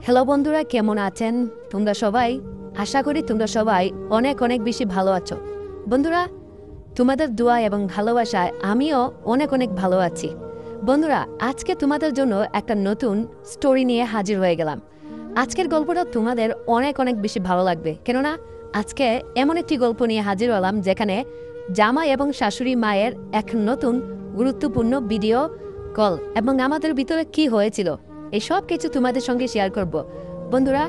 Hello বন্ধুরা, কেমন আছেন তোমরা সবাই? আশা করি তোমরা সবাই অনেক অনেক বেশি ভালো আছো। বন্ধুরা, তোমাদের দোয়া এবং ভালোবাসায় আমিও অনেক অনেক ভালো আছি। বন্ধুরা, আজকে তোমাদের জন্য একটা নতুন স্টোরি নিয়ে হাজির হয়ে গেলাম। আজকের গল্পটা তোমাদের অনেক অনেক বেশি ভালো লাগবে, কেননা আজকে এমন একটি গল্প নিয়ে হাজির হলাম যেখানে জামাই এবং শাশুড়ি মায়ের এক নতুন গুরুত্বপূর্ণ ভিডিও কল এবং আমাদের ভিতরে কি হয়েছিল এই সব কিছু তোমাদের সঙ্গে শেয়ার করব। বন্ধুরা,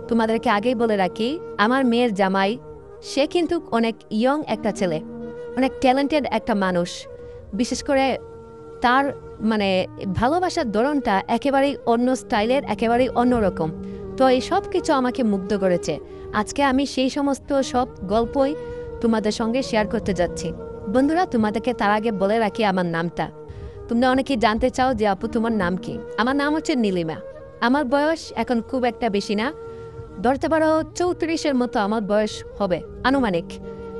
তোমাদেরকে আগেই বলে রাখি, আমার মেয়ের জামাই সে কিন্তু অনেক ইয়ং একটা ছেলে, অনেক ট্যালেন্টেড একটা মানুষ। বিশেষ করে তার ভালোবাসার ধরনটা একেবারেই অন্য স্টাইলের, একেবারেই অন্যরকম। তো এই সব কিছু আমাকে মুগ্ধ করেছে। আজকে আমি সেই সমস্ত সব গল্পই তোমাদের সঙ্গে শেয়ার করতে যাচ্ছি। বন্ধুরা, তোমাদেরকে তার আগে বলে রাখি আমার নামটা। তোমরা অনেকেই জানতে চাও যে আপু তোমার নাম কি। আমার নাম হচ্ছে নীলিমা। আমার বয়স এখন খুব একটা বেশি না, ধরতে পারো 34-এর মতো আমার বয়স হবে আনুমানিক।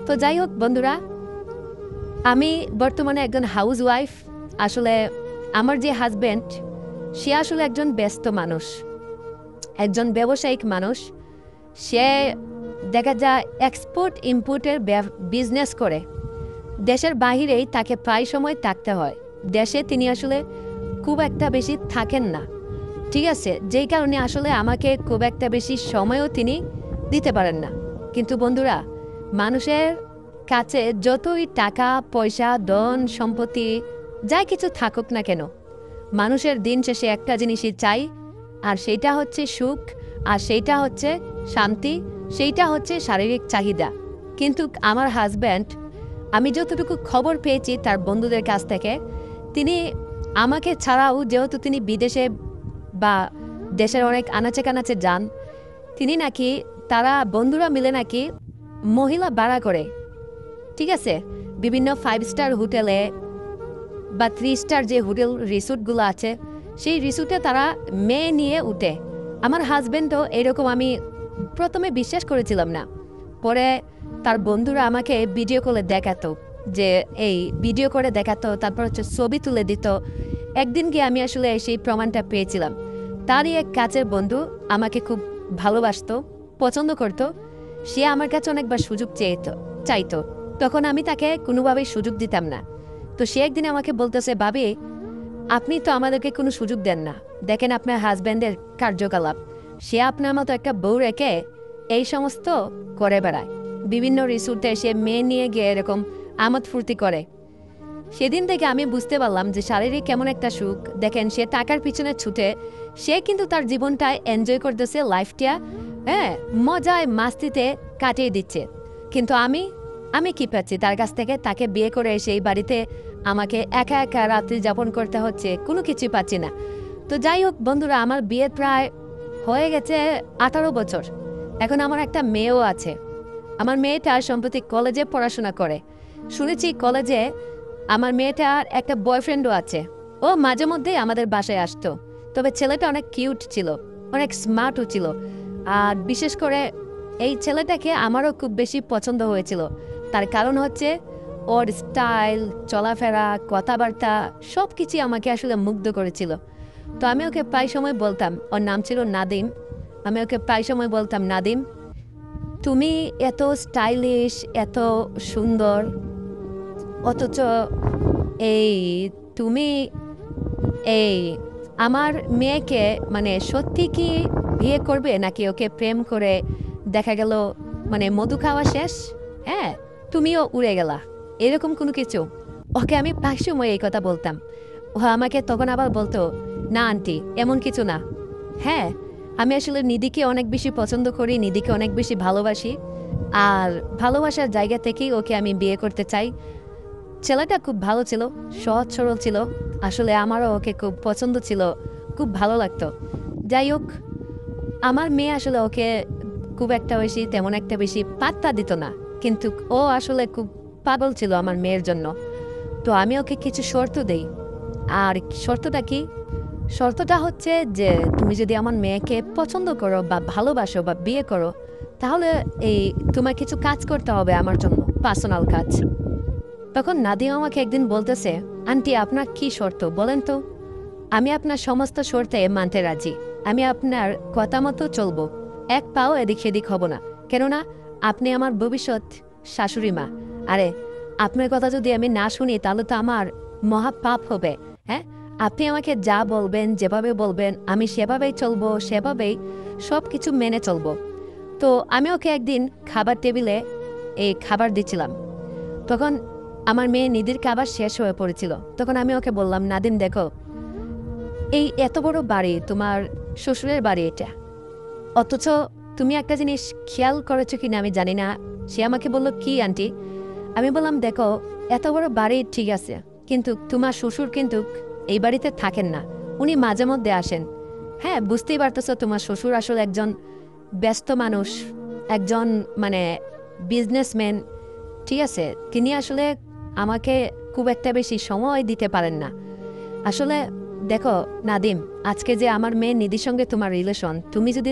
তো যাই হোক বন্ধুরা, আমি বর্তমানে একজন হাউস ওয়াইফ। আসলে আমার যে হাজব্যান্ড, সে আসলে একজন ব্যস্ত মানুষ, একজন ব্যবসায়িক মানুষ। সে দেখা যায় এক্সপোর্ট ইম্পোর্টের বিজনেস করে। দেশের বাহিরেই তাকে প্রায় সময় থাকতে হয়, দেশে তিনি আসলে খুব একটা বেশি থাকেন না। ঠিক আছে, যেই কারণে আসলে আমাকে খুব একটা বেশি সময়ও তিনি দিতে পারেন না। কিন্তু বন্ধুরা, মানুষের কাছে যতই টাকা পয়সা ধন সম্পত্তি যাই কিছু থাকুক না কেন, মানুষের দিন শেষে একটা জিনিসই চাই, আর সেইটা হচ্ছে সুখ, আর সেইটা হচ্ছে শান্তি, সেইটা হচ্ছে শারীরিক চাহিদা। কিন্তু আমার হাজব্যান্ড, আমি যতটুকু খবর পেয়েছি তার বন্ধুদের কাছ থেকে, তিনি আমাকে ছাড়াও, যেহেতু তিনি বিদেশে বা দেশের অনেক আনাচে কানাচে যান, তিনি নাকি তারা বন্ধুরা মিলে নাকি মহিলা ভাড়া করে। ঠিক আছে, বিভিন্ন 5 স্টার হোটেলে বা 3 স্টার যে হোটেল রিসোর্টগুলো আছে, সেই রিসোর্টে তারা মেয়ে নিয়ে উঠে। আমার হাজব্যান্ডও এরকম, আমি প্রথমে বিশ্বাস করেছিলাম না। পরে তার বন্ধুরা আমাকে ভিডিও কলে দেখাতো, যে এই ভিডিও করে দেখাতো, তারপর হচ্ছে ছবি তুলে দিত। একদিন গিয়ে আমি আসলে সেই প্রমাণটা পেয়েছিলাম। তারই এক কাছের বন্ধু আমাকে খুব ভালোবাসতো, পছন্দ করত। সে আমার কাছে অনেকবার সুযোগ চাইতো, তখন আমি তাকে কোনোভাবেই সুযোগ দিতাম না। তো সে একদিন আমাকে বলতেছে, ভাবি আপনি তো আমাদেরকে কোনো সুযোগ দেন না, দেখেন আপনার হাজব্যান্ডের কার্যকলাপ, সে আপনার মতো একটা বউ রেখে এই সমস্ত করে বেড়ায়, বিভিন্ন রিসোর্টে সে মেয়ে নিয়ে গিয়ে এরকম আমোদ ফুর্তি করে। সেদিন থেকে আমি বুঝতে পারলাম যে শারীরিক কেমন একটা সুখ। দেখেন, সে টাকার পিছনে ছুটে সে কিন্তু তার জীবনটায় এনজয় করতেছে, লাইফটা মজায় মাস্তিতে কাটিয়ে দিচ্ছে। কিন্তু আমি কি পাচ্ছি তার কাছ থেকে? তাকে বিয়ে করে এসে এই বাড়িতে আমাকে একা একা রাত্রি যাপন করতে হচ্ছে, কোনো কিছুই পাচ্ছি না। তো যাই হোক বন্ধুরা, আমার বিয়ে প্রায় হয়ে গেছে 18 বছর। এখন আমার একটা মেয়েও আছে। আমার মেয়েটা সম্প্রতি কলেজে পড়াশোনা করে। শুনেছি কলেজে আমার মেয়েটার একটা বয়ফ্রেন্ডও আছে। ও মাঝে মধ্যেই আমাদের বাসায় আসতো। তবে ছেলেটা অনেক কিউট ছিল, অনেক স্মার্টও ছিল। আর বিশেষ করে এই ছেলেটাকে আমারও খুব বেশি পছন্দ হয়েছিল। তার কারণ হচ্ছে ওর স্টাইল, চলাফেরা, কথাবার্তা সব কিছুই আমাকে আসলে মুগ্ধ করেছিল। তো আমি ওকে প্রায় সময় বলতাম, ওর নাম ছিল নাদিম, আমি ওকে প্রায় সময় বলতাম, নাদিম তুমি এত স্টাইলিশ, এত সুন্দর, অথচ এই তুমি এই আমার মেয়েকে সত্যি কি বিয়ে করবে, নাকি ওকে প্রেম করে দেখা গেল মধু খাওয়া শেষ, হ্যাঁ তুমিও উড়ে গেলা, এরকম কোনো কিছু। ওকে আমি প্রায় সময় এই কথা বলতাম। ও আমাকে তখন আবার বলতো, না আন্টি এমন কিছু না, হ্যাঁ আমি আসলে নিধিকে অনেক বেশি পছন্দ করি, নিধিকে অনেক বেশি ভালোবাসি, আর ভালোবাসার জায়গা থেকেই ওকে আমি বিয়ে করতে চাই। ছেলেটা খুব ভালো ছিল, সহজ সরল ছিল, আসলে আমারও ওকে খুব পছন্দ ছিল, খুব ভালো লাগতো। যাই হোক, আমার মেয়ে আসলে ওকে খুব একটা বেশি, তেমন একটা বেশি পাত্তা দিত না, কিন্তু ও আসলে খুব পাগল ছিল আমার মেয়ের জন্য। তো আমি ওকে কিছু শর্ত দেই। আর শর্তটা কি? শর্তটা হচ্ছে যে তুমি যদি আমার মেয়েকে পছন্দ করো বা ভালোবাসো বা বিয়ে করো, তাহলে তোমার কিছু কাজ করতে হবে আমার জন্য, পার্সোনাল কাজ। তখন নাদিম আমাকে একদিন বলতেছে, আন্টি আপনার কি শর্ত বলেন তো? আমি আপনার সমস্ত শর্তে মানতে রাজি। আমি আপনার কথা মতো চলবো, এক পাও এদিক সেদিক হব না, কেননা আপনি আমার ভবিষ্যৎ শাশুড়ি মা। আরে আপনার কথা যদি আমি না শুনি তাহলে তো আমার মহা পাপ হবে। হ্যাঁ, আপনি আমাকে যা বলবেন, যেভাবে বলবেন আমি সেভাবেই চলবো, সেভাবেই সব কিছু মেনে চলবো। তো আমি ওকে একদিন খাবার টেবিলে এই খাবার দিচ্ছিলাম, তখন আমার মেয়ে নিধির খাবার শেষ হয়ে পড়েছিল। তখন আমি ওকে বললাম, নাদিম দেখো, এই এত বড় বাড়ি তোমার শ্বশুরের বাড়ি এটা, অথচ তুমি একটা জিনিস খেয়াল করেছো কিনা আমি জানি না। সে আমাকে বলল, কি আন্টি? আমি বললাম, দেখো এত বড় বাড়ি ঠিক আছে, কিন্তু তোমার শ্বশুর কিন্তু এই বাড়িতে থাকেন না, উনি মাঝে মধ্যে আসেন। হ্যাঁ, বুঝতেই পারতেছ তোমার শ্বশুর আসলে একজন ব্যস্ত মানুষ, একজন মানে বিজনেসম্যান, ঠিক আছে? তিনি আসলে আমাকে খুব একটা বেশি সময় দিতে পারেন না। আসলে দেখো নাদিম, আজকে যে আমার মেয়ে নিধির সঙ্গে তোমার রিলেশন, তুমি যদি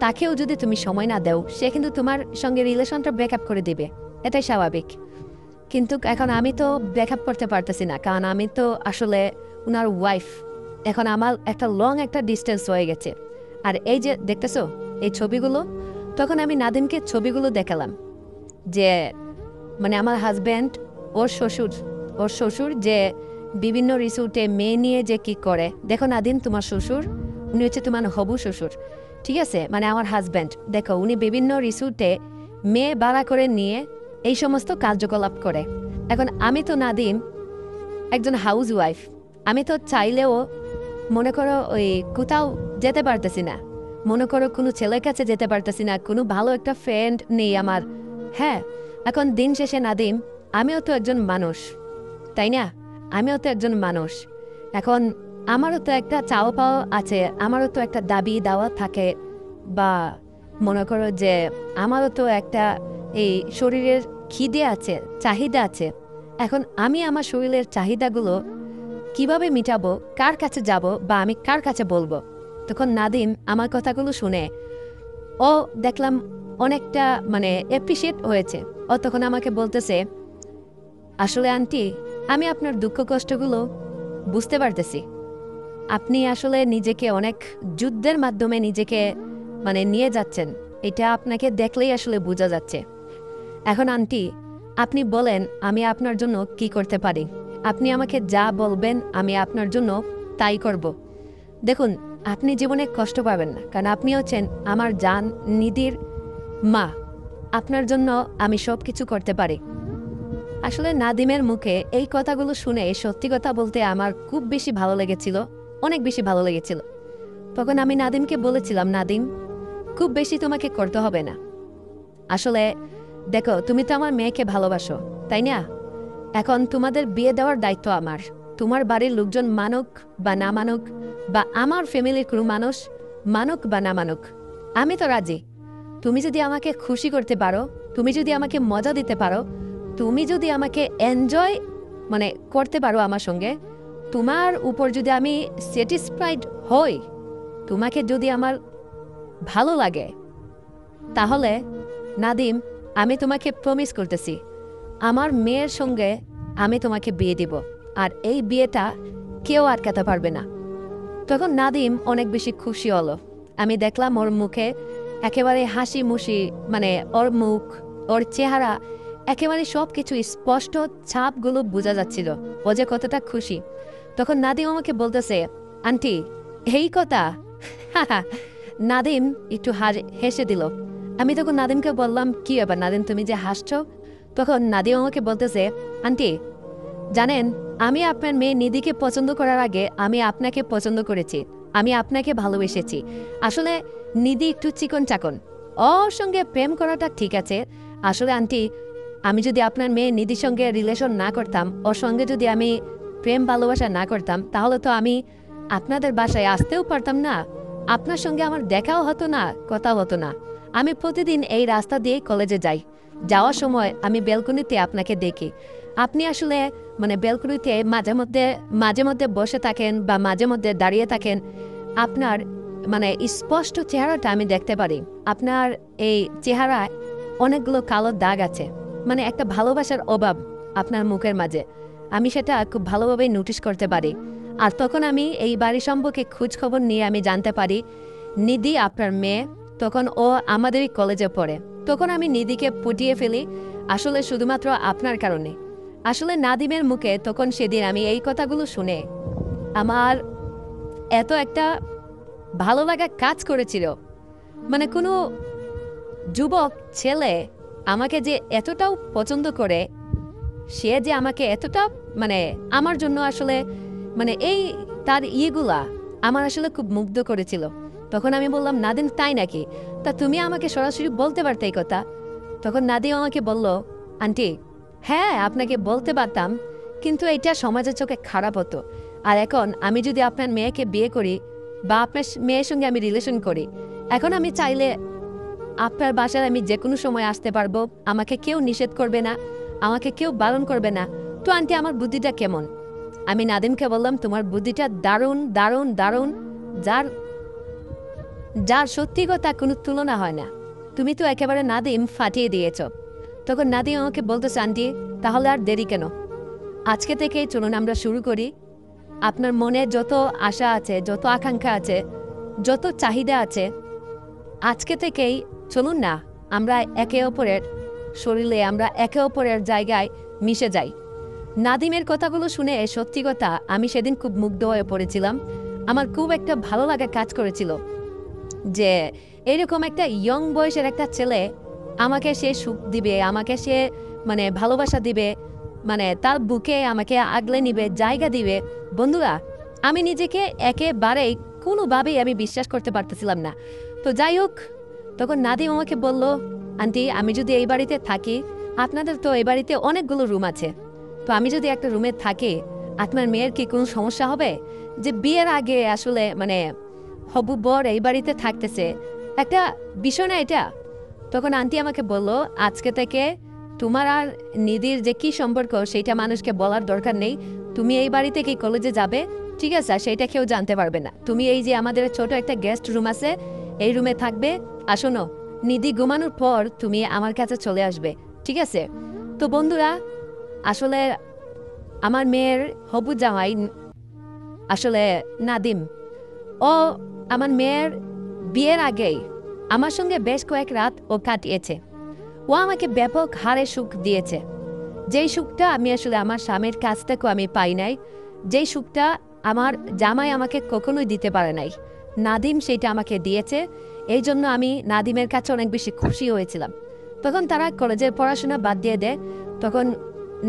তাকেও যদি তুমি সময় না দাও, সে কিন্তু তোমার সঙ্গে রিলেশনটা ব্রেকআপ করে দিবে, এটাই স্বাভাবিক। কিন্তু এখন আমি তো ব্রেকআপ করতে পারতেছি না, কারণ আমি তো আসলে ওনার ওয়াইফ। এখন আমার একটা ডিস্টেন্স হয়ে গেছে। আর এই যে দেখতেছো এই ছবিগুলো, তখন আমি নাদিমকে ছবিগুলো দেখালাম যে মানে আমার হাজব্যান্ড, ওর শ্বশুর যে বিভিন্ন রিসোর্টে মেয়ে নিয়ে যে কি করে। দেখো নাদিম, তোমার শ্বশুর, উনি হচ্ছে তোমার হবু শ্বশুর, ঠিক আছে? মানে আমার হাজব্যান্ড, দেখো উনি বিভিন্ন রিসোর্টে মেয়ে ভাড়া করে নিয়ে এই সমস্ত কার্যকলাপ করে। এখন আমি তো নাদিম একজন হাউস ওয়াইফ, আমি তো চাইলেও মনে করো ওই কোথাও যেতে পারতেছি না, মনে করো কোনো ছেলের কাছে যেতে পারতেছি না, কোনো ভালো একটা ফ্রেন্ড নেই আমার। হ্যাঁ, এখন দিন শেষে নাদিম, আমিও তো একজন মানুষ, তাই না? আমিও তো একজন মানুষ। এখন আমারও তো একটা চাওয়া পাওয়া আছে, আমারও তো একটা দাবি দাওয়া থাকে, বা মনে করো যে আমারও তো একটা এই শরীরের খিদে আছে, চাহিদা আছে। এখন আমি আমার শরীরের চাহিদাগুলো কিভাবে মিটাবো, কার কাছে যাব, বা আমি কার কাছে বলবো? তখন নাদিম আমার কথাগুলো শুনে ও দেখলাম অনেকটা মানে অ্যাপ্রিসিয়েট হয়েছে। ও তখন আমাকে বলতেছে, আসলে আন্টি, আমি আপনার দুঃখ কষ্টগুলো বুঝতে পারতেছি। আপনি আসলে নিজেকে অনেক যুদ্ধের মাধ্যমে নিজেকে মানে নিয়ে যাচ্ছেন, এটা আপনাকে দেখলেই আসলে বোঝা যাচ্ছে। এখন আন্টি, আপনি বলেন আমি আপনার জন্য কি করতে পারি? আপনি আমাকে যা বলবেন আমি আপনার জন্য তাই করব। দেখুন, আপনি জীবনে কষ্ট পাবেন না, কারণ আপনি হচ্ছেন আমার জান নিধির মা। আপনার জন্য আমি সব কিছু করতে পারি। আসলে নাদিমের মুখে এই কথাগুলো শুনে সত্যি কথা বলতে আমার খুব বেশি ভালো লেগেছিল, অনেক বেশি ভালো লেগেছিল। তখন আমি নাদিমকে বলেছিলাম, নাদিম, খুব বেশি তোমাকে করতে হবে না। আসলে দেখো, তুমি তো আমার মেয়েকে ভালোবাসো, তাই না? এখন তোমাদের বিয়ে দেওয়ার দায়িত্ব আমার। তোমার বাড়ির লোকজন মানুক বা না মানুক, বা আমার ফ্যামিলির কোনো মানুষ মানুক বা না মানুক, আমি তো রাজি। তুমি যদি আমাকে খুশি করতে পারো, তুমি যদি আমাকে মজা দিতে পারো, তুমি যদি আমাকে এনজয় মানে করতে পারো আমার সঙ্গে, তোমার উপর যদি আমি স্যাটিসফাইড হই, তোমাকে যদি আমার ভালো লাগে, তাহলে নাদিম, আমি তোমাকে প্রমিস করতেছি, আমার মেয়ের সঙ্গে আমি তোমাকে বিয়ে দিব, আর এই বিয়েটা কেউ আটকাতে পারবে না। তখন নাদিম অনেক বেশি খুশি হলো। আমি দেখলাম ওর মুখে একেবারে হাসি মুশি, মানে ওর মুখ, ওর চেহারা, একেবারে সব কিছু স্পষ্ট ছাপগুলো বোঝা যাচ্ছিল ও যে কতটা খুশি। তখন নাদিম আমাকে বলতেছে, আন্টি, এই কথা? নাদিম একটু হেসে দিল। আমি তখন নাদিমকে বললাম, কি ব্যাপার নাদিম, তুমি যে হাসছো? তখন নাদিম আমাকে বলতেছে, আন্টি জানেন, আমি আপনার মেয়ে নিধিকে পছন্দ করার আগে আমি আপনাকে পছন্দ করেছি, আমি আপনাকে ভালোবেসেছি। আসলে নিধি একটু চিকন চাকন, ওর সঙ্গে প্রেম করাটা ঠিক আছে। আসলে আন্টি, আমি যদি আপনার মেয়ে নিধির সঙ্গে রিলেশন না করতাম, ওর সঙ্গে যদি আমি প্রেম ভালোবাসা না করতাম, তাহলে তো আমি আপনাদের বাসায় আসতেও পারতাম না, আপনার সঙ্গে আমার দেখাও হতো না, কথাও হতো না। আমি প্রতিদিন এই রাস্তা দিয়ে কলেজে যাই, যাওয়ার সময় আমি ব্যালকনিতে আপনাকে দেখি। আপনি আসলে মানে ব্যালকনিতে মাঝে মধ্যে বসে থাকেন বা মাঝে মধ্যে দাঁড়িয়ে থাকেন। আপনার মানে স্পষ্ট চেহারাটা আমি দেখতে পারি। আপনার এই চেহারায় অনেকগুলো কালো দাগ আছে, মানে একটা ভালোবাসার অভাব আপনার মুখের মাঝে, আমি সেটা খুব ভালোভাবে নোটিশ করতে পারি। আর তখন আমি এই বাড়ি সম্পর্কে খোঁজখবর নিয়ে আমি জানতে পারি নিধি আপনার মেয়ে, তখন ও আমাদেরই কলেজে পড়ে। তখন আমি নিধিকে পটিয়ে ফেলি আসলে শুধুমাত্র আপনার কারণে। আসলে নাদিমের মুখে তখন সেদিন আমি এই কথাগুলো শুনে আমার এত একটা ভালো লাগা কাজ করেছিল। মানে কোনো যুবক ছেলে আমাকে যে এতটাও পছন্দ করে, সে যে আমাকে এতটা মানে আমার জন্য আসলে মানে এই তার ইয়েগুলা আমার আসলে খুব মুগ্ধ করেছিল। তখন আমি বললাম, নাদিম তাই নাকি? তা তুমি আমাকে সরাসরি বলতে পারতে এই কথা। তখন নাদিম আমাকে বলল, আন্টি হ্যাঁ আপনাকে বলতে পারতাম, কিন্তু এটা সমাজের চোখে খারাপ হতো। আর এখন আমি যদি আপনার মেয়েকে বিয়ে করি বা আপনার মেয়ের সঙ্গে আমি রিলেশন করি, এখন আমি চাইলে আপনার বাসায় আমি যে কোনো সময় আসতে পারবো, আমাকে কেউ নিষেধ করবে না, আমাকে কেউ বারণ করবে না। তো আন্টি আমার বুদ্ধিটা কেমন? আমি নাদিমকে বললাম, তোমার বুদ্ধিটা দারুণ দারুণ দারুণ, যার যার সত্যি কথা কোনো তুলনা হয় না। তুমি তো একেবারে নাদিম ফাটিয়ে দিয়েছ। তখন নাদিম আমাকে বলতেছে, আন্টি তাহলে আর দেরি কেন? আজকে থেকেই চলুন আমরা শুরু করি। আপনার মনে যত আশা আছে, যত আকাঙ্ক্ষা আছে, যত চাহিদা আছে, আজকে থেকেই চলুন না আমরা একে অপরের শরীরে, আমরা একে অপরের জায়গায় মিশে যাই। নাদিমের কথাগুলো শুনে সত্যি কথা আমি সেদিন খুব মুগ্ধ হয়ে পড়েছিলাম। আমার খুব একটা ভালো লাগা কাজ করেছিল যে এরকম একটা ইয়ং বয়সের একটা ছেলে আমাকে সে সুখ দিবে, আমাকে সে মানে ভালোবাসা দিবে, মানে তার বুকে আমাকে আগলে নিবে, জায়গা দিবে। বন্ধুরা, আমি নিজেকে একেবারেই কোনোভাবেই আমি বিশ্বাস করতে পারতেছিলাম না। তো যাই হোক, তখন নাদিম আমাকে বলল, আন্টি আমি যদি এই বাড়িতে থাকি, আপনাদের তো এই বাড়িতে অনেকগুলো রুম আছে, তো আমি যদি একটা রুমে থাকি আপনার মেয়ের কি কোনো সমস্যা হবে? যে বিয়ের আগে আসলে মানে হবু বর এই বাড়িতে থাকতেছে, একটা বিষয় না এটা? তখন আন্টি আমাকে বলল, আজকে থেকে তোমার আর নিধির যে কি সম্পর্ক সেটা মানুষকে বলার দরকার নেই। তুমি এই বাড়ি থেকে কলেজে যাবে, ঠিক আছে, সেটা কেউ জানতে পারবে না। তুমি এই যে আমাদের ছোট একটা গেস্ট রুম আছে, এই রুমে থাকবে। আর শোনো, নিধি ঘুমানোর পর তুমি আমার কাছে চলে আসবে, ঠিক আছে? তো বন্ধুরা, আসলে আমার মেয়ের হবু জামাই আসলে নাদিম, ও আমার মেয়ের বিয়ের আগেই আমার সঙ্গে বেশ কয়েক রাত ও কাটিয়েছে। ও আমাকে ব্যাপক হারে সুখ দিয়েছে, যেই সুখটা আমি আসলে আমার স্বামীর কাছ থেকেও আমি পাই নাই, যেই সুখটা আমার জামাই আমাকে কখনোই দিতে পারে নাই, নাদিম সেটা আমাকে দিয়েছে। এই জন্য আমি নাদিমের কাছে অনেক বেশি খুশি হয়েছিলাম। তখন তারা কলেজের পড়াশোনা বাদ দিয়ে দেয়। তখন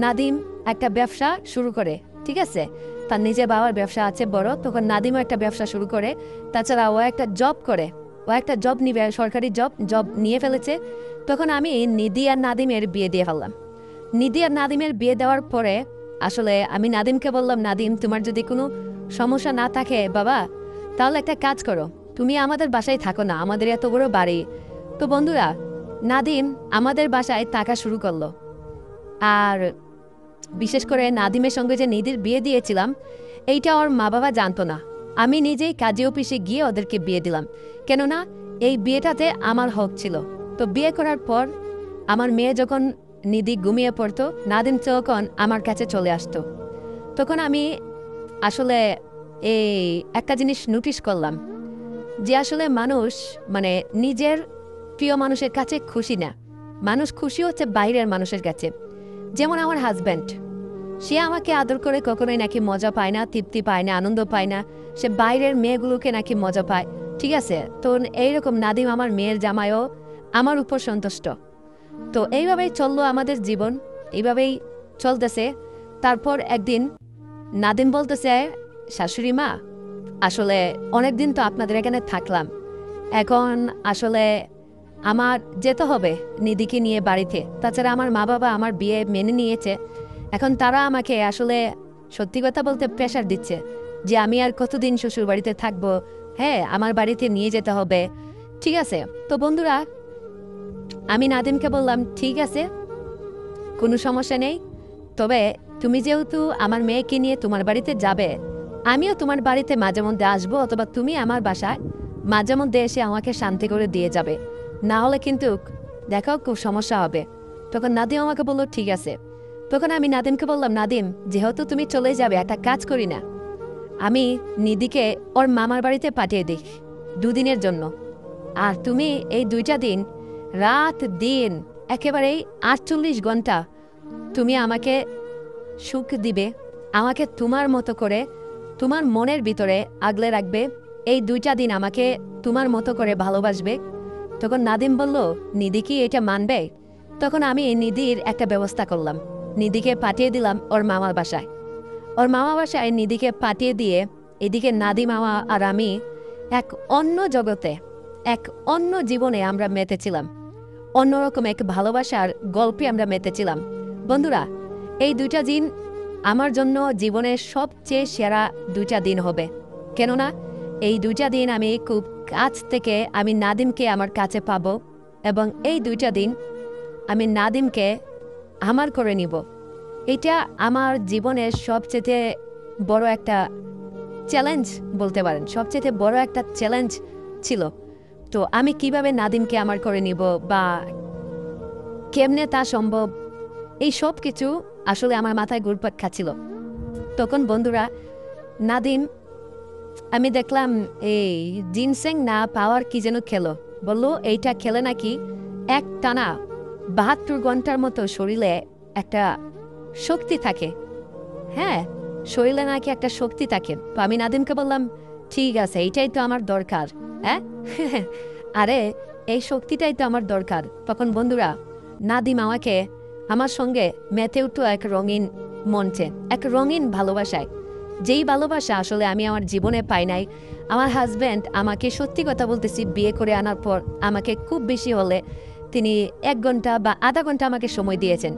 নাদিম একটা ব্যবসা শুরু করে, ঠিক আছে, তার নিজের বাবার ব্যবসা আছে বড়। তখন নাদিমও একটা ব্যবসা শুরু করে, তাছাড়া ও একটা জব করে, ও একটা জব নিবে, সরকারি জব নিয়ে ফেলেছে। তখন আমি নিধি আর নাদিমের বিয়ে দিয়ে ফেললাম। নিধি আর নাদিমের বিয়ে দেওয়ার পরে আসলে আমি নাদিমকে বললাম, নাদিম তোমার যদি কোনো সমস্যা না থাকে বাবা, তাহলে একটা কাজ করো, তুমি আমাদের বাসায় থাকো না, আমাদের এত বড় বাড়ি। তো বন্ধুরা, নাদিম আমাদের বাসায় থাকা শুরু করলো। আর বিশেষ করে নাদিমের সঙ্গে যে নিধির বিয়ে দিয়েছিলাম, এইটা ওর মা বাবা জানতো না। আমি নিজেই কাজী অফিসে গিয়ে ওদেরকে বিয়ে দিলাম, কেননা এই বিয়েটাতে আমার হক ছিল। তো বিয়ে করার পর আমার মেয়ে যখন নিধি ঘুমিয়ে পড়তো, নাদিম তখন আমার কাছে চলে আসতো। তখন আমি আসলে এই একটা জিনিস নোটিশ করলাম যে আসলে মানুষ মানে নিজের প্রিয় মানুষের কাছে খুশি না, মানুষ খুশি হচ্ছে বাইরের মানুষের কাছে। যেমন আমার হাজব্যান্ড, সে আমাকে আদর করে কখনোই নাকি মজা পায় না, তৃপ্তি পায় না, আনন্দ পায় না, সে বাইরের মেয়েগুলোকে নাকি মজা পায়, ঠিক আছে? তো এইরকম নাদিম আমার মেয়ের জামাইও আমার উপর সন্তুষ্ট। তো এইভাবেই চললো আমাদের জীবন, এইভাবেই চলতেছে। তারপর একদিন নাদিম বলতেছে, শাশুড়ি মা আসলে অনেকদিন তো আপনাদের এখানে থাকলাম, এখন আসলে আমার যেতে হবে নিধিকে নিয়ে বাড়িতে। তাছাড়া আমার মা বাবা আমার বিয়ে মেনে নিয়েছে, এখন তারা আমাকে আসলে সত্যি কথা বলতে প্রেশার দিচ্ছে যে আমি আর কতদিন শ্বশুর বাড়িতে থাকবো, হ্যাঁ আমার বাড়িতে নিয়ে যেতে হবে, ঠিক আছে? তো বন্ধুরা, আমি নাদিমকে বললাম, ঠিক আছে কোনো সমস্যা নেই, তবে তুমি যেহেতু আমার মেয়েকে নিয়ে তোমার বাড়িতে যাবে, আমিও তোমার বাড়িতে মাঝে মধ্যে আসবো, অথবা তুমি আমার বাসায় মাঝে মধ্যে এসে আমাকে শান্তি করে দিয়ে যাবে, না হলে কিন্তু দেখো খুব সমস্যা হবে। তখন নাদিম আমাকে বললো ঠিক আছে। তখন আমি নাদিমকে বললাম, নাদিম যেহেতু তুমি চলে যাবে, একটা কাজ করি না, আমি নিধিকে ওর মামার বাড়িতে পাঠিয়ে দিই 2 দিনের জন্য। আর তুমি এই 2টা দিন রাত দিন একেবারেই 48 ঘন্টা তুমি আমাকে সুখ দিবে, আমাকে তোমার মতো করে তোমার মনের ভিতরে আগলে রাখবে, এই 2টা দিন আমাকে তোমার মতো করে ভালোবাসবে। তখন নাদিম বলল, নিধি কি এটা মানবে? তখন আমি নিধির একটা ব্যবস্থা করলাম, নিধিকে পাঠিয়ে দিলাম ওর মামার বাসায়। ওর মামা বাসায় নিধিকে পাঠিয়ে দিয়ে এদিকে নাদি মামা আর আমি এক অন্য জগতে, এক অন্য জীবনে আমরা মেতেছিলাম, অন্যরকম এক ভালোবাসার গল্পে আমরা মেতেছিলাম। বন্ধুরা, এই 2টা দিন আমার জন্য জীবনের সবচেয়ে সেরা 2টা দিন হবে। কেননা এই 2টা দিন আমি খুব কাছ থেকে আমি নাদিমকে আমার কাছে পাবো, এবং এই 2টা দিন আমি নাদিমকে আমার করে নিব। এটা আমার জীবনের সবচেয়ে বড় একটা চ্যালেঞ্জ বলতে পারেন, সবচেয়ে বড় একটা চ্যালেঞ্জ ছিল। তো আমি কিভাবে নাদিমকে আমার করে নিব বা কেমনে তা সম্ভব, এই সব কিছু আসলে আমার মাথায় ঘুরপাক খাচ্ছিল। তখন বন্ধুরা, নাদিম আমি দেখলাম এই জিনসেং না পাওয়ার কি যেন খেলো, বললো এইটা খেলে নাকি এক টানা 72 ঘন্টার মতো শরীরে একটা শক্তি থাকে। হ্যাঁ, শরীরে নাকি একটা শক্তি থাকে। তো আমি নাদিমকে বললাম, ঠিক আছে, এইটাই তো আমার দরকার। হ্যাঁ আরে এই শক্তিটাই তো আমার দরকার। তখন বন্ধুরা, নাদিম আমাকে আমার সঙ্গে মেতে উঠতো এক রঙিন মঞ্চে, এক রঙিন ভালোবাসায়, যেই ভালোবাসা আসলে আমি আমার জীবনে পাই নাই। আমার হাজব্যান্ড আমাকে, সত্যি কথা বলতেছি, বিয়ে করে আনার পর আমাকে খুব বেশি হলে তিনি 1 ঘন্টা বা আধা ঘন্টা আমাকে সময় দিয়েছেন।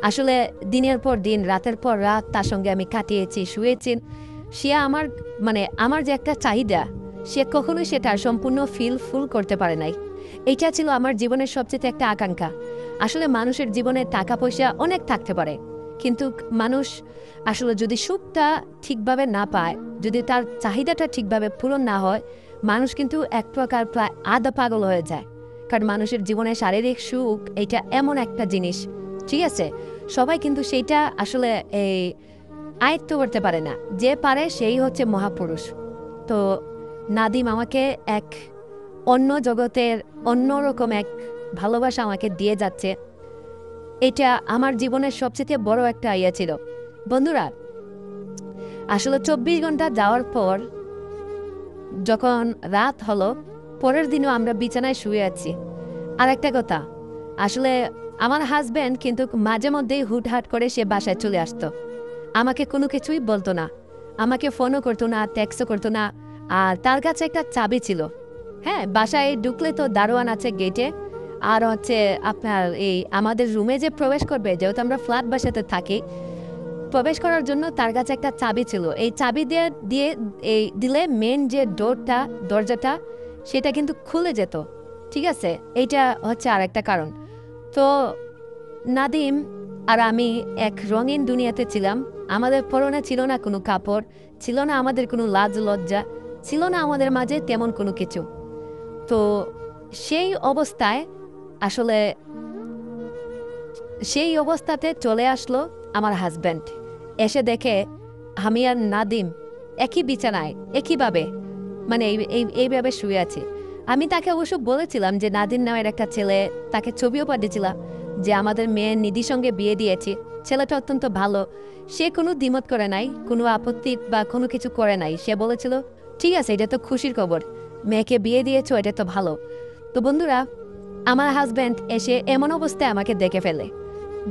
আসলে দিনের পর দিন, রাতের পর রাত তার সঙ্গে আমি কাটিয়েছি, শুয়েছি। সে আমার আমার যে একটা চাহিদা, সে কখনোই সেটা সম্পূর্ণ ফুল করতে পারে নাই। এইটা ছিল আমার জীবনের সবচেয়ে একটা আকাঙ্ক্ষা। আসলে মানুষের জীবনে টাকা পয়সা অনেক থাকতে পারে, কিন্তু মানুষ আসলে যদি সুখটা ঠিকভাবে না পায়, যদি তার চাহিদাটা ঠিকভাবে পূরণ না হয়, মানুষ কিন্তু এক প্রকার প্রায় আধা পাগল হয়ে যায়। কারণ মানুষের জীবনে শারীরিক সুখ এটা এমন একটা জিনিস, ঠিক আছে, সবাই কিন্তু সেইটা আসলে এই আয়ত্ত করতে পারে না। যে পারে সেই হচ্ছে মহাপুরুষ। তো নাদিম আমাকে এক অন্য জগতের অন্যরকম এক ভালোবাসা আমাকে দিয়ে যাচ্ছে। এটা আমার জীবনের সবচেয়ে বড় একটা ইয়ে ছিল। বন্ধুরা, আসলে 24 ঘন্টা যাওয়ার পর যখন রাত হলো, পরের দিনও আমরা বিছানায় শুয়ে আছি। আর একটা কথা, আসলে আমার হাজব্যান্ড কিন্তু মাঝে মধ্যেই হুটহাট করে সে বাসায় চলে আসতো, আমাকে কোনো কিছুই বলতো না, আমাকে ফোনও করতো না, টেক্সটও করতো না। আর তার কাছে একটা চাবি ছিল। হ্যাঁ, বাসায় ঢুকলে তো দারোয়ান আছে গেটে, আর হচ্ছে আপনার এই আমাদের রুমে যে প্রবেশ করবে, যেহেতু আমরা ফ্ল্যাট বাসাতে থাকি, প্রবেশ করার জন্য তার কাছে একটা চাবি ছিল। এই চাবি দিয়ে দিলে মেন যে দরজাটা সেটা কিন্তু খুলে যেত, ঠিক আছে। এইটা হচ্ছে আর একটা কারণ। তো নাদিম আর আমি এক রঙিন দুনিয়াতে ছিলাম। আমাদের পরনে ছিল না কোনো কাপড়, ছিল না আমাদের কোনো লাজ লজ্জা, ছিল না আমাদের মাঝে তেমন কোনো কিছু। তো সেই অবস্থাতে চলে আসলো আমার হাজব্যান্ড। এসে দেখে আমি আর নাদিম একই বিছানায়, একইভাবে এইভাবে শুয়ে আছি। আমি তাকে অবশ্য বলেছিলাম যে নাদিম নামের একটা ছেলে, তাকে ছবিও পাঠিয়েছিলাম যে আমাদের মেয়ের নিধির সঙ্গে বিয়ে দিয়েছি, ছেলেটা অত্যন্ত ভালো। সে কোনো দ্বিমত করে নাই, কোনো আপত্তি বা কোনো কিছু করে নাই। সে বলেছিল, ঠিক আছে, এটা তো খুশির খবর, মেয়েকে বিয়ে দিয়েছো, এটা তো ভালো। তো বন্ধুরা, আমার হাজব্যান্ড এসে এমন অবস্থায় আমাকে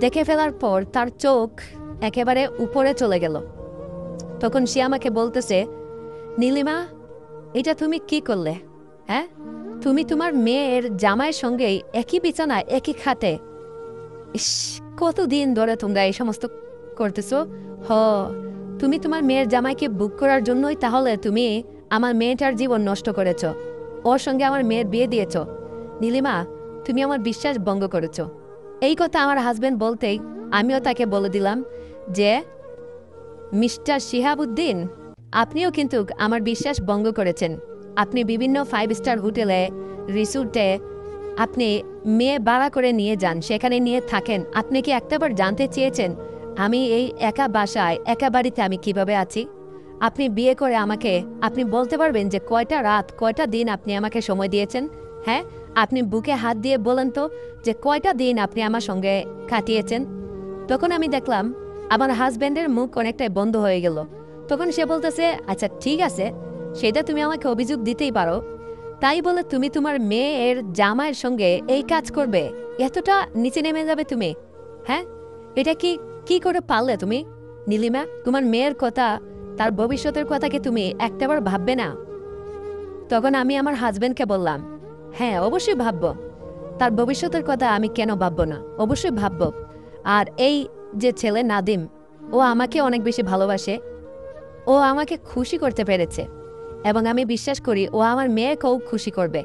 দেখে ফেলার পর তার চোখ একেবারে উপরে চলে গেল। তখন সে আমাকে বলতেছে, নীলিমা, এটা তুমি কি করলে? হ্যাঁ, তুমি তোমার মেয়ের জামাইয়ের সঙ্গে একই বিছানায়, একই খাটে, কতদিন ধরে তোমরা এই সমস্ত করতেছো? তুমি তোমার মেয়ের জামাইকে বুক করার জন্যই তাহলে তুমি আমার মেয়েটার জীবন নষ্ট করেছ, ওর সঙ্গে আমার মেয়ের বিয়ে দিয়েছ। নীলিমা, তুমি আমার বিশ্বাস ভঙ্গ করেছ। এই কথা আমার হাজব্যান্ড বলতেই আমিও তাকে বলে দিলাম যে, মিস্টার শিহাবুদ্দিন, আপনিও কিন্তু আমার বিশ্বাস ভঙ্গ করেছেন। আপনি বিভিন্ন 5 স্টার হোটেলে, রিসোর্টে আপনি মেয়ে ভাড়া করে নিয়ে যান, সেখানে নিয়ে থাকেন। আপনি কি একটাবার জানতে চেয়েছেন আমি এই একা বাসায়, একা বাড়িতে আমি কিভাবে আছি? আপনি বিয়ে করে আমাকে আপনি বলতে পারবেন যে কয়টা রাত কয়টা দিন আপনি আমাকে সময় দিয়েছেন? হ্যাঁ, আপনি বুকে হাত দিয়ে বলেন তো যে কয়টা দিন আপনি আমার সঙ্গে কাটিয়েছেন? তখন আমি দেখলাম আমার হাজব্যান্ডের মুখ অনেকটাই বন্ধ হয়ে গেল। তখন সে বলতেছে, আচ্ছা ঠিক আছে, সেটা তুমি আমাকে অভিযোগ দিতেই পারো, তাই বলে তুমি তোমার মেয়ের জামাইয়ের সঙ্গে এই কাজ করবে? এতটা নিচে নেমে যাবে তুমি? হ্যাঁ, এটা কি কি করে পারলে তুমি? নীলিমা, তোমার মেয়ের কথা, তার ভবিষ্যতের কথা কি তুমি একটাবার ভাববে না? তখন আমি আমার হাজব্যান্ডকে বললাম, হ্যাঁ অবশ্যই ভাববো, তার ভবিষ্যতের কথা আমি কেন ভাববো না, অবশ্যই ভাববো। আর এই যে ছেলে নাদিম, ও আমাকে অনেক বেশি ভালোবাসে, ও আমাকে খুশি করতে পেরেছে এবং আমি বিশ্বাস করি ও আমার মেয়েকেও খুশি করবে।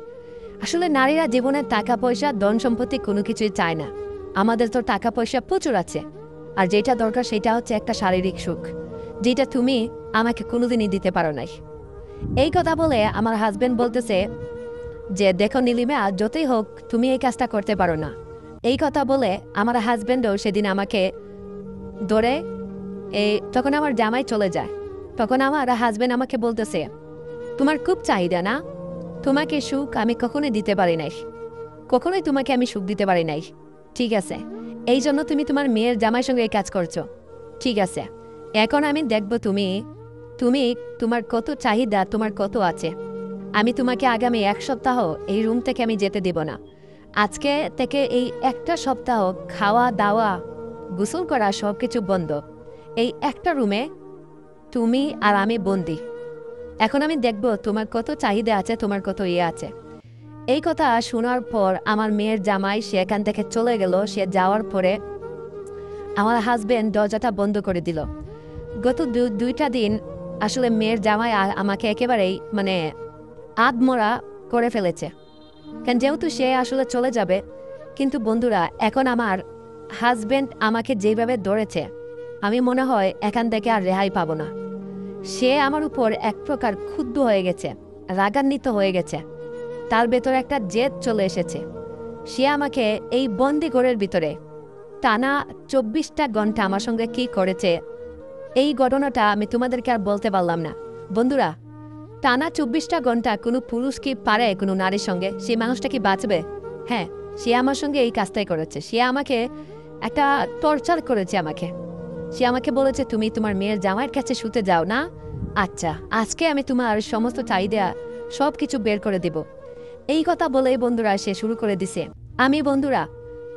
আসলে নারীরা জীবনে টাকা পয়সা ধন সম্পত্তি কোনো কিছুই চায় না। আমাদের তো টাকা পয়সা প্রচুর আছে, আর যেটা দরকার সেটা হচ্ছে একটা শারীরিক সুখ, যেটা তুমি আমাকে কোনোদিনই দিতে পারো নাই। এই কথা বলে আমার হাজবেন্ড বলতেছে যে দেখো নীলিমা, যতই হোক তুমি এই কাজটা করতে পারো না। এই কথা বলে আমার হাজবেন্ডও সেদিন আমাকে ধরে তখন আমার জামাই চলে যায়। তখন আমার হাজবেন্ড আমাকে বলতেছে, তোমার খুব চাহিদা না, তোমাকে সুখ আমি কখনোই দিতে পারি নাই, কখনোই তোমাকে আমি সুখ দিতে পারি নাই। ঠিক আছে, এই জন্য তুমি তোমার মেয়ের জামাইয়ের সঙ্গে এই কাজ করছো। ঠিক আছে, এখন আমি দেখব তুমি তুমি তোমার কত চাহিদা, তোমার কত আছে। আমি তোমাকে আগামী 1 সপ্তাহ এই রুম থেকে আমি যেতে দেব না। আজকে থেকে এই একটা সপ্তাহ খাওয়া দাওয়া গোসল করা সব কিছু বন্ধ। এই একটা রুমে তুমি আর আমি বন্দি। এখন আমি দেখব তোমার কত চাহিদা আছে, তোমার কত আছে। এই কথা শোনার পর আমার মেয়ের জামাই সে এখান থেকে চলে গেল। সে যাওয়ার পরে আমার হাজবেন্ড দরজাটা বন্ধ করে দিল। গত 2টা দিন আসলে মেয়ের জামাই আমাকে একেবারেই আধমরা করে ফেলেছে, কারণ যেহেতু সে আসলে চলে যাবে। কিন্তু বন্ধুরা, এখন আমার হাজবেন্ড আমাকে যেভাবে ধরেছে, আমি মনে হয় এখান থেকে আর রেহাই পাবো না। সে আমার উপর এক প্রকার ক্ষুব্ধ হয়ে গেছে, রাগান্বিত হয়ে গেছে। তার ভেতরে একটা জেদ চলে এসেছে। সে আমাকে এই বন্দি ঘরের ভিতরে টানা 24টা ঘন্টা আমার সঙ্গে কি করেছে, এই ঘটনাটা আমি তোমাদেরকে আর বলতে পারলাম না। বন্ধুরা, টানা 24টা ঘন্টা কোনো পুরুষ কি পারে কোনো নারীর সঙ্গে? সে মানুষটা কি বাঁচবে? হ্যাঁ, সে আমার সঙ্গে এই কাজটাই করেছে। সে আমাকে একটা টর্চার করেছে। সে আমাকে বলেছে, তুমি তোমার মেয়ের জামাইয়ের কাছে শুতে যাও না? আচ্ছা, আজকে আমি তোমার সমস্ত চাহিদা সব কিছু বের করে দেব। এই কথা বলেই বন্ধুরা সে শুরু করে দিছে। আমি বন্ধুরা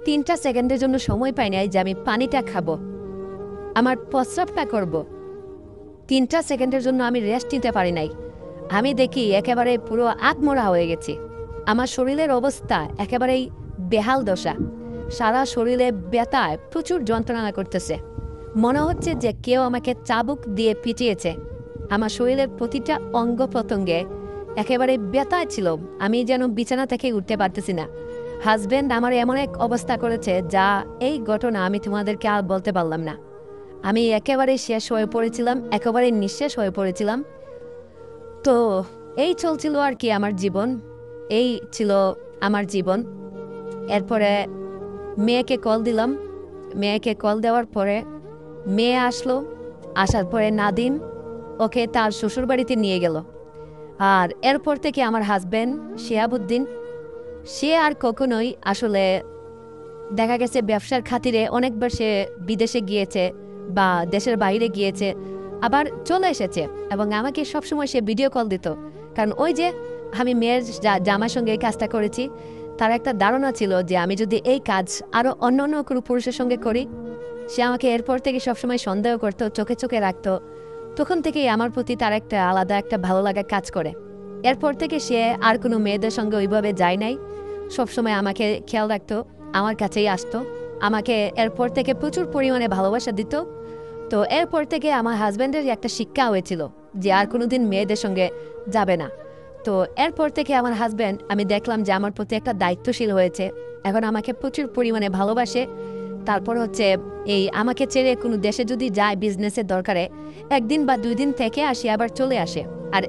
3টা সেকেন্ডের জন্য সময় পাই নাই যে আমি পানিটা খাবো, আমার প্রস্রাবটা করব। 3টা সেকেন্ডের জন্য আমি রেস্ট নিতে পারি নাই। আমি দেখি একেবারে পুরো আত্মরা হয়ে গেছি। আমার শরীরের অবস্থা একেবারেই বেহাল দশা। সারা শরীরে ব্যথায় প্রচুর যন্ত্রণা করতেছে। মনে হচ্ছে যে কেউ আমাকে চাবুক দিয়ে পিটিয়েছে। আমার শরীরের প্রতিটা অঙ্গ প্রত্যঙ্গে একেবারে ব্যথায় ছিল। আমি যেন বিছানা থেকে উঠতে পারতেছি না। হাজব্যান্ড আমার এমন এক অবস্থা করেছে, যা এই ঘটনা আমি তোমাদেরকে আর বলতে পারলাম না। আমি একেবারে শেষ হয়ে পড়েছিলাম, একেবারে নিঃশেষ হয়ে পড়েছিলাম। তো এই চলছিল আর কি আমার জীবন, এই ছিল আমার জীবন। এরপরে মেয়েকে কল দিলাম। মেয়েকে কল দেওয়ার পরে মেয়ে আসলো। আসার পরে নাদিম ওকে তার শ্বশুরবাড়িতে নিয়ে গেল। আর এরপর থেকে আমার হাজব্যান্ড শিহাবুদ্দিন, সে আর কখনোই আসলে দেখা গেছে ব্যবসার খাতিরে অনেকবার সে বিদেশে গিয়েছে বা দেশের বাইরে গিয়েছে, আবার চলে এসেছে এবং আমাকে সবসময় সে ভিডিও কল দিত। কারণ ওই যে আমি মেয়ের জামার সঙ্গে এই কাজটা করেছি, তার একটা ধারণা ছিল যে আমি যদি এই কাজ আরও অন্য অন্য কোনো পুরুষের সঙ্গে করি, সে আমাকে এরপর থেকে সবসময় সন্দেহ করতো, চোখে চোখে রাখতো। তখন থেকেই আমার প্রতি তার একটা আলাদা একটা ভালো লাগা কাজ করে। এরপর থেকে সে আর কোনো মেয়েদের সঙ্গে ওইভাবে যায় নাই, সবসময় আমাকে খেয়াল রাখতো, আমার কাছেই আসতো, আমাকে এরপর থেকে প্রচুর পরিমাণে ভালোবাসা দিত। তো এরপর থেকে আমার হাজব্যান্ডের একটা শিক্ষা হয়েছিল যে আর কোনোদিন মেয়েদের সঙ্গে যাবে না। তো এরপর থেকে আমার হাজব্যান্ড, আমি দেখলাম যে আমার প্রতি একটা দায়িত্বশীল হয়েছে, এখন আমাকে প্রচুর পরিমাণে ভালোবাসে। তারপর হচ্ছে এই আমাকে ছেড়ে কোনো দেশে যদি যায় বিজনেসের দরকারে, 1 দিন বা 2 দিন থেকে আসে, আবার চলে আসে। আর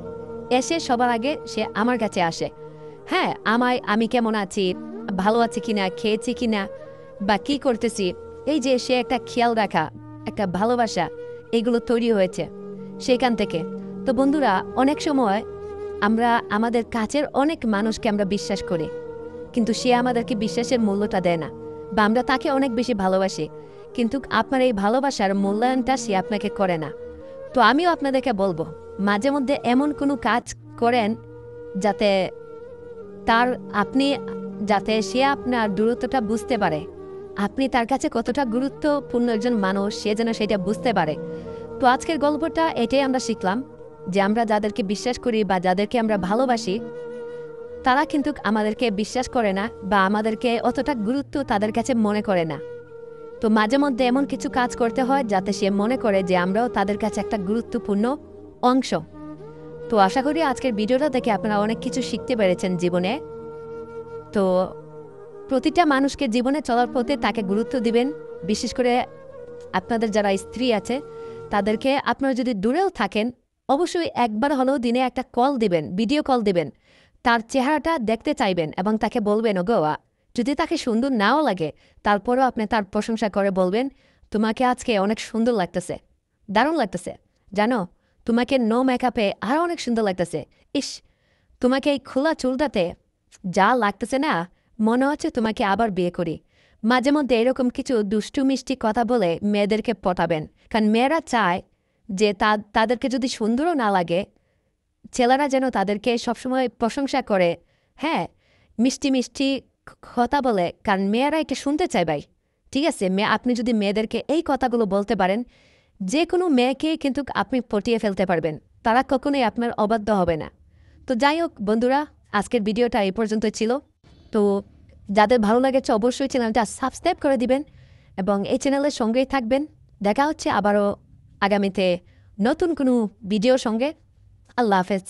এসে সবার আগে সে আমার কাছে আসে। হ্যাঁ, আমি কেমন আছি, ভালো আছি কিনা, খেয়েছি কিনা বা কি করতেছি, এই যে সে একটা খেয়াল রাখা, একটা ভালোবাসা, এগুলো তৈরি হয়েছে সেখান থেকে। তো বন্ধুরা, অনেক সময় আমরা আমাদের কাছের অনেক মানুষকে আমরা বিশ্বাস করি, কিন্তু সে আমাদেরকে বিশ্বাসের মূল্যটা দেয় না, বা আমরা তাকে অনেক বেশি ভালোবাসি, কিন্তু আপনার এই ভালোবাসার মূল্যায়নটা সে আপনাকে করে না। তো আমিও আপনাদেরকে বলবো, মাঝে মধ্যে এমন কোনো কাজ করেন যাতে আপনি যাতে সে আপনার দূরত্বটা বুঝতে পারে, আপনি তার কাছে কতটা গুরুত্বপূর্ণ একজন মানুষ সে যেন সেটা বুঝতে পারে। তো আজকের গল্পটা এটাই আমরা শিখলাম, যে আমরা যাদেরকে বিশ্বাস করি বা যাদেরকে আমরা ভালোবাসি, তারা কিন্তু আমাদেরকে বিশ্বাস করে না বা আমাদেরকে অতটা গুরুত্ব তাদের কাছে মনে করে না। তো মাঝে মধ্যে এমন কিছু কাজ করতে হয় যাতে সে মনে করে যে আমরাও তাদের কাছে একটা গুরুত্বপূর্ণ অংশ। তো আশা করি আজকের ভিডিওটা দেখে আপনারা অনেক কিছু শিখতে পেরেছেন জীবনে। তো প্রতিটা মানুষকে জীবনে চলার পথে তাকে গুরুত্ব দিবেন। বিশেষ করে আপনাদের যারা স্ত্রী আছে তাদেরকে, আপনারা যদি দূরেও থাকেন, অবশ্যই একবার হলেও দিনে একটা কল দিবেন, ভিডিও কল দিবেন, তার চেহারাটা দেখতে চাইবেন এবং তাকে বলবেন, ওগো, যদি তাকে সুন্দর নাও লাগে তারপরেও আপনি তার প্রশংসা করে বলবেন, তোমাকে আজকে অনেক সুন্দর লাগতেছে, দারুণ লাগতেছে, জানো তোমাকে নো মেকআপে আরও অনেক সুন্দর লাগতেছে, ইস তোমাকে এই খোলা চুলটাতে যা লাগতেছে না, মনে হচ্ছে তোমাকে আবার বিয়ে করি। মাঝে মধ্যে এরকম কিছু দুষ্টু মিষ্টি কথা বলে মেয়েদেরকে পটাবেন, কারণ মেয়েরা চায় যে তাদেরকে যদি সুন্দরও না লাগে, ছেলেরা যেন তাদেরকে সবসময় প্রশংসা করে, হ্যাঁ, মিষ্টি মিষ্টি কথা বলে, কারণ মেয়েরা এটা শুনতে চায় ভাই। ঠিক আছে, আপনি যদি মেয়েদেরকে এই কথাগুলো বলতে পারেন, যে কোনো মেয়েকেই কিন্তু আপনি পটিয়ে ফেলতে পারবেন, তারা কখনোই আপনার অবাধ্য হবে না। তো যাই হোক বন্ধুরা, আজকের ভিডিওটা এই পর্যন্ত ছিল। তো যাদের ভালো লাগেছে অবশ্যই চ্যানেলটা সাবস্ক্রাইব করে দিবেন এবং এই চ্যানেলের সঙ্গেই থাকবেন। দেখা হচ্ছে আবারও আগামীতে নতুন কোনো ভিডিওর সঙ্গে। আল্লাহ হাফেজ।